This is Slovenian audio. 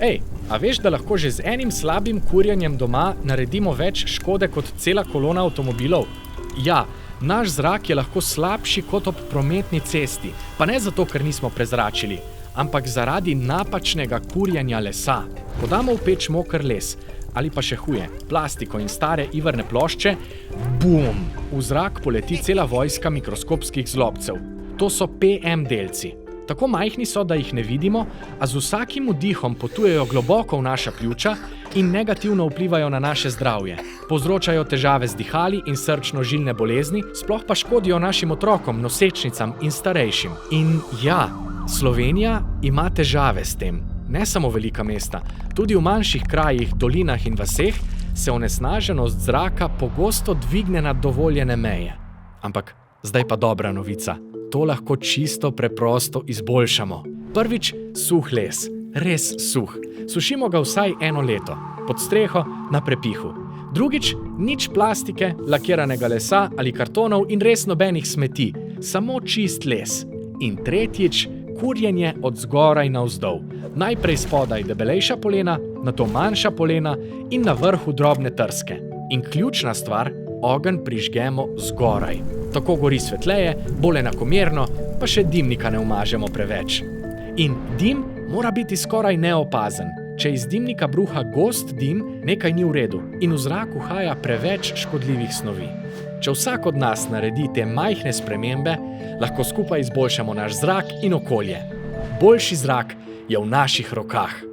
Ej, a veš, da lahko že z enim slabim kurjenjem doma naredimo več škode kot cela kolona avtomobilov? Ja, naš zrak je lahko slabši kot ob prometni cesti, pa ne zato, ker nismo prezračili, ampak zaradi napačnega kurjenja lesa. Ko damo v peč moker les, ali pa še huje, plastiko in stare iverne plošče, bum, v zrak poleti cela vojska mikroskopskih zlobcev. To so PM delci. Tako majhni so, da jih ne vidimo, a z vsakim vdihom potujejo globoko v naša pljuča in negativno vplivajo na naše zdravje. Povzročajo težave z dihali in srčno-žilne bolezni, sploh pa škodijo našim otrokom, nosečnicam in starejšim. In ja, Slovenija ima težave s tem. Ne samo velika mesta, tudi v manjših krajih, dolinah in vaseh se onesnaženost zraka pogosto dvigne nad dovoljene meje. Ampak zdaj pa dobra novica. To lahko čisto preprosto izboljšamo. Prvič, suh les. Res suh. Sušimo ga vsaj 1 leto. Pod streho, na prepihu. Drugič, nič plastike, lakiranega lesa ali kartonov in res nobenih smeti. Samo čist les. In tretjič, kurjenje od zgoraj navzdol. Najprej spodaj debelejša polena, nato manjša polena in na vrhu drobne trske. In ključna stvar, ogenj prižgemo zgoraj. Tako gori svetleje, bolj enakomerno, pa še dimnika ne umažemo preveč. In dim mora biti skoraj neopazen. Če iz dimnika bruha gost dim, nekaj ni v redu in v zraku haja preveč škodljivih snovi. Če vsak od nas naredi te majhne spremembe, lahko skupaj izboljšamo naš zrak in okolje. Boljši zrak je v naših rokah.